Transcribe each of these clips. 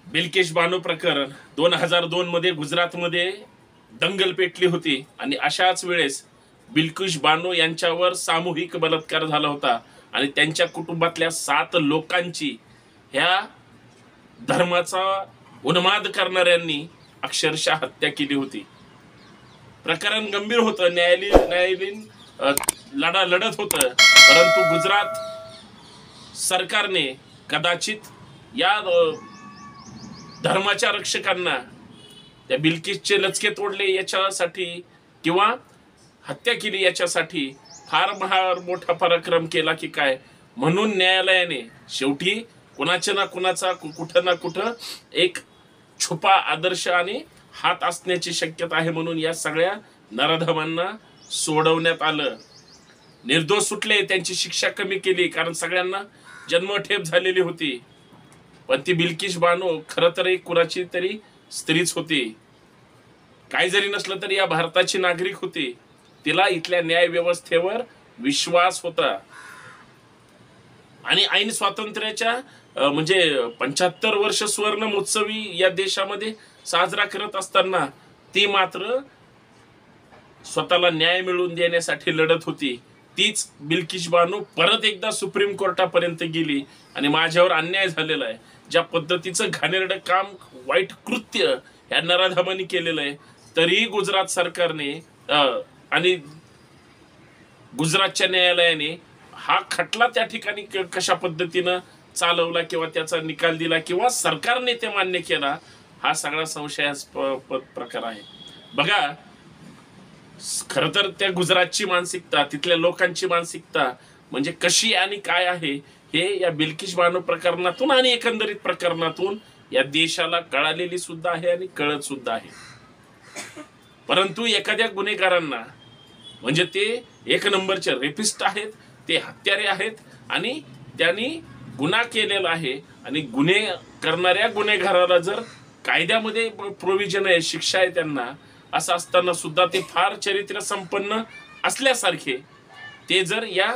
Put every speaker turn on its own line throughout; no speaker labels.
बिल्किश बानो प्रकरण 2002 मध्ये गुजरातमध्ये दंगल पेटली होती आणि अशाच वेळेस बिल्किश बानो यांच्यावर सामूहिक बलात्कार झाला होता आणि त्यांच्या कुटुंबातल्या 7 लोकांची ह्या धर्माचा उन्माद करणाऱ्यांनी अक्षरशः हत्या केली होती। प्रकरण गंभीर होतं, न्यायालयीन लढा लढत होतं, परंतु गुजरात सरकारने कदाचित या धर्माच्या रक्षकांना त्या बिल्किसचे लचके तोडले याच्यासाठी किंवा हत्या केली याच्यासाठी फार मोठा पराक्रम केला की काय, म्हणून न्यायालयाने शेवटी कुणाच्या ना कुणाचा कुठं ना कुठं एक छुपा आदर्श आणि हात असण्याची शक्यता आहे म्हणून या सगळ्या नराधमांना सोडवण्यात आलं। निर्दोष सुटले, त्यांची शिक्षा कमी केली कारण सगळ्यांना जन्मठेप झालेली होती। पण ती बिल्किश बानो खरं तर एक कुणाची तरी स्त्रीच होती, काही जरी नसलं तरी या भारताची नागरिक होती। तिला इथल्या न्याय व्यवस्थेवर विश्वास होता आणि ऐन स्वातंत्र्याच्या म्हणजे 75 वर्ष सुवर्ण महोत्सवी या देशामध्ये साजरा करत असताना ती मात्र स्वतःला न्याय मिळवून देण्यासाठी लढत होती। तीच बिल्किश बानो परत एकदा सुप्रीम कोर्टापर्यंत गेली आणि माझ्यावर अन्याय झालेला आहे, ज्या पद्धतीचं घाणेरडं काम, वाईट कृत्य या नराधमांनी केलेलं आहे, तरी गुजरात सरकारने आणि गुजरातच्या न्यायालयाने हा खटला त्या ठिकाणी कशा पद्धतीनं चालवला किंवा त्याचा निकाल दिला किंवा सरकारने ते मान्य केला, हा सगळा संशयास्पद प्रकार आहे। बघा, खरं तर त्या गुजरातची मानसिकता, तिथल्या लोकांची मानसिकता म्हणजे कशी आणि काय आहे हे या बिल्किश बानो प्रकरणातून आणि एकंदरीत प्रकरणातून या देशाला कळालेली सुद्धा आहे आणि कळत सुद्धा आहे। परंतु एखाद्या गुन्हेगारांना म्हणजे ते एक नंबरचे रेपिस्ट आहेत, ते हत्यारे आहेत आणि त्यांनी गुन्हा केलेला आहे आणि गुन्हे करणाऱ्या गुन्हेगाराला जर कायद्यामध्ये प्रोव्हिजन आहे, शिक्षा आहे त्यांना, असं असताना सुद्धा ते फार चरित्र संपन्न असल्यासारखे ते जर या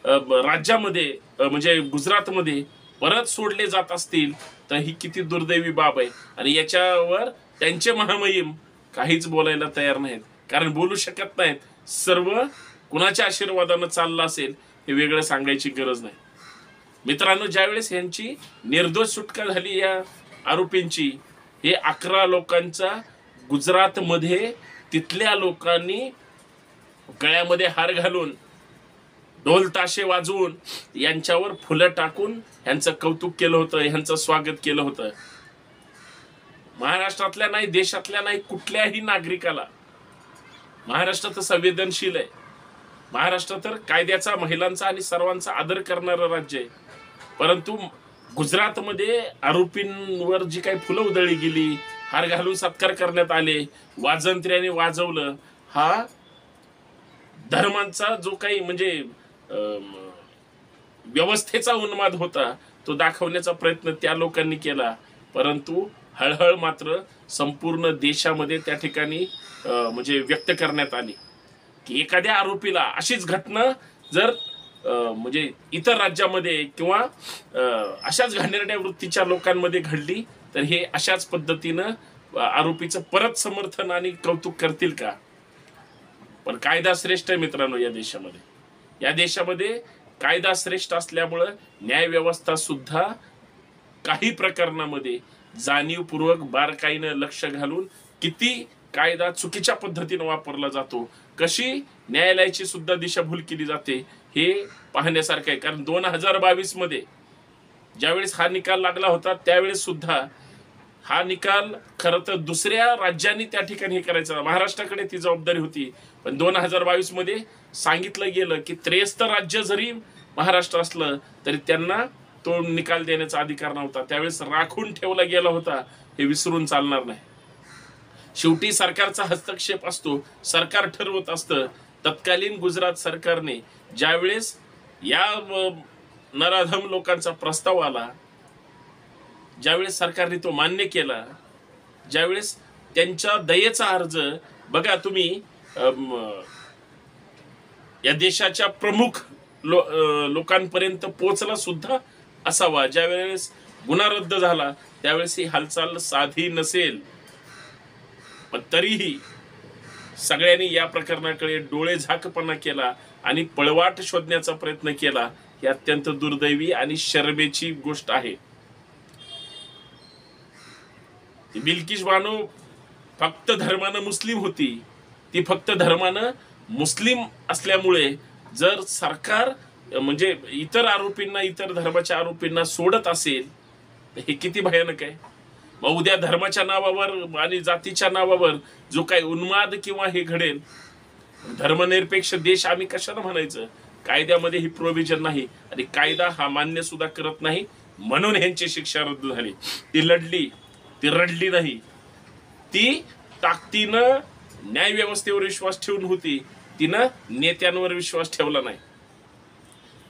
राज्यामध्ये म्हणजे गुजरातमध्ये परत सोडले जात असतील तर ही किती दुर्दैवी बाब आहे। आणि याच्यावर त्यांचे महामहिम काहीच बोलायला तयार नाहीत, कारण बोलू शकत नाहीत। सर्व कुणाच्या आशीर्वादानं चाललं असेल हे वेगळं सांगायची गरज नाही। मित्रांनो, ज्यावेळेस यांची निर्दोष सुटका झाली या आरोपींची, हे 11 लोकांचा गुजरातमध्ये तिथल्या लोकांनी गळ्यामध्ये हार घालून, ढोल ताशे वाजवून, यांच्यावर फुलं टाकून यांचं कौतुक केलं होतं, यांचं स्वागत केलं होतं। महाराष्ट्रातल्या नाही, देशातल्या नाही, कुठल्याही नागरिकाला, महाराष्ट्र तर संवेदनशील आहे, महाराष्ट्र तर कायद्याचा, महिलांचा आणि सर्वांचा आदर करणारं राज्य आहे, परंतु गुजरातमध्ये आरोपींवर जी काही फुलं उधळली गेली, हार घालून सत्कार करण्यात आले, वाजंत्र्याने वाजवलं, हा धर्मांचा जो काही म्हणजे व्यवस्थेचा उन्माद होता तो दाखवण्याचा प्रयत्न त्या लोकांनी केला। परंतु हळहळ मात्र संपूर्ण देशामध्ये त्या ठिकाणी म्हणजे व्यक्त करण्यात आली की एखाद्या आरोपीला अशीच घटना जर म्हणजे इतर राज्यामध्ये किंवा अशाच घाणेरड्या वृत्तीच्या लोकांमध्ये घडली तर हे अशाच पद्धतीनं आरोपीचं परत समर्थन आणि कौतुक करतील का? पण कायदा श्रेष्ठ आहे मित्रांनो या देशामध्ये। या देशामध्ये कायदा श्रेष्ठ असल्यामुळे न्याय व्यवस्था सुद्धा काही प्रकरणामध्ये जाणीवपूर्वक बारकाईनं लक्ष घालून किती कायदा चुकीच्या पद्धतीने वापरला जातो, कशी न्यायालयाची सुद्धा दिशाभूल केली जाते हे पाहण्यासारखं आहे। कारण 2022 मध्ये ज्यावेळेस हा निकाल लागला होता त्यावेळेस सुद्धा हा निकाल खरं तर दुसऱ्या राज्यांनी त्या ठिकाणी हे करायचं, महाराष्ट्राकडे ती जबाबदारी होती, पण 2022 मध्ये सांगितलं गेलं की 73 राज्य जरी महाराष्ट्र असलं तरी त्यांना तो निकाल देण्याचा अधिकार नव्हता, त्यावेळेस राखून ठेवला गेला होता, हे विसरून चालणार नाही। शेवटी सरकारचा हस्तक्षेप असतो, सरकार ठरवत असतं। तत्कालीन गुजरात सरकारने ज्यावेळेस या नराधम लोकांचा प्रस्ताव आला, ज्यावेळेस सरकारने तो मान्य केला, ज्यावेळेस त्यांच्या दयेचा अर्ज बघा तुम्ही या देशाच्या प्रमुख लोकांपर्यंत पोहोचला सुद्धा असावा, ज्यावेळेस गुन्हा रद्द झाला त्यावेळेस ही हालचाल साधी नसेल, पण तरीही सगळ्यांनी या प्रकरणाकडे डोळे झाकपणा केला आणि पळवाट शोधण्याचा प्रयत्न केला. ही अत्यंत दुर्दैवी आणि शरमेची गोष्ट आहे. बिल्किस बानो फक्त धर्मानं मुस्लिम होती. ती फक्त धर्मानं मुस्लिम असल्यामुळे जर सरकार म्हणजे इतर आरोपींना, इतर धर्माच्या आरोपींना सोडत असेल तर हे किती भयानक आहे. मग उद्या धर्माच्या नावावर आणि जातीच्या नावावर जो काही उन्माद किंवा हे घडेल, धर्मनिरपेक्ष देश आम्ही कशाला म्हणायचं. कायद्यामध्ये ही प्रोव्हिजन नाही आणि कायदा हा मान्य सुद्धा करत नाही, म्हणून ह्यांची शिक्षा रद्द झाली. ती लढली, ती रडली नाही, ती ताकदीनं न्याय व्यवस्थेवर विश्वास ठेवून होती. तिनं नेत्यांवर विश्वास ठेवला नाही.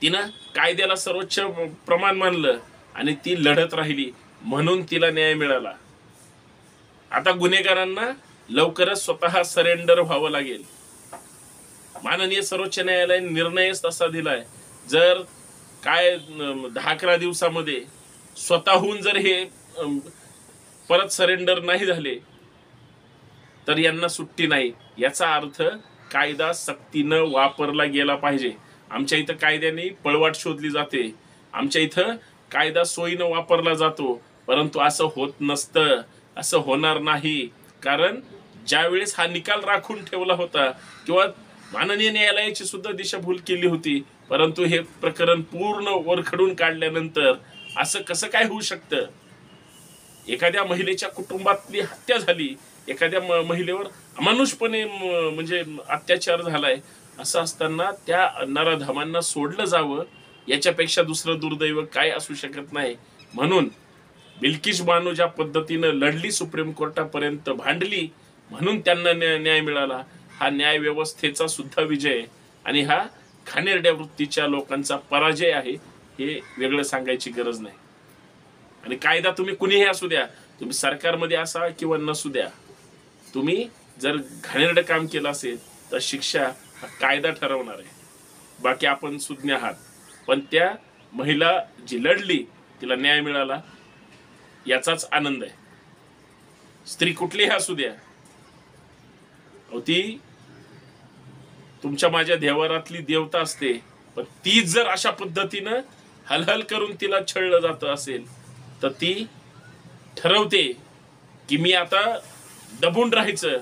तिनं कायद्याला सर्वोच्च प्रमाण मानलं आणि ती लढत राहिली, म्हणून तिला न्याय मिळाला. आता गुन्हेगारांना लवकरच स्वतः सरेंडर व्हावं लागेल. माननीय सर्वोच्च न्यायालयाने निर्णयच तसा दिलाय. जर काय 10-11 दिवसामध्ये स्वतःहून जर हे परत सरेंडर नाही झाले तर यांना सुट्टी नाही. याचा अर्थ कायदा सक्तीनं वापरला गेला पाहिजे. आमच्या इथं कायद्याने पळवाट शोधली जाते, आमच्या इथं कायदा सोयीनं वापरला जातो, परंतु असं होत नसतं, असं होणार नाही. कारण ज्यावेळेस हा निकाल राखून ठेवला होता किंवा माननीय न्यायालयाची सुद्धा दिशाभूल केली होती, परंतु हे प्रकरण पूर्ण वरखडून काढल्यानंतर असं कसं काय होऊ शकतं. एखाद्या महिलेच्या कुटुंबातली हत्या झाली, एखाद्या महिलेवर अमानुषपणे म्हणजे अत्याचार झालाय, असं असताना त्या नराधमांना सोडलं जावं याच्यापेक्षा दुसरं दुर्दैव काय असू शकत नाही. म्हणून बिल्किस बानो ज्या पद्धतीनं लढली, सुप्रीम कोर्टापर्यंत भांडली, म्हणून त्यांना न्याय मिळाला. हा न्याय व्यवस्थेचा सुद्धा विजय आणि हा घाणेरड्या वृत्तीच्या लोकांचा पराजय आहे, हे वेगळं सांगायची गरज नाही. आणि कायदा तुम्ही कुणीही असू द्या, तुम्ही सरकारमध्ये असा किंवा नसू द्या, तुम्ही जर घाणेरडं काम केलं असेल तर शिक्षा हा कायदा ठरवणार आहे. बाकी आपण सुज्ञ आहात. पण त्या महिला जी लढली तिला न्याय मिळाला याचाच आनंद आहे. स्त्री कुठलीही असू द्या, ती तुमच्या माझ्या देवारातली देवता असते, पण ती जर अशा पद्धतीनं हलहल करून तिला छळलं जात असेल तर ती ठरवते की मी आता दबून राहायचं,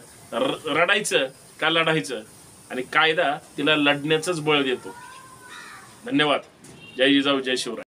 रडायचं का लढायचं, आणि कायदा तिला लढण्याचंच बळ देतो. धन्यवाद. जय जिजाऊ, जय शिवराय.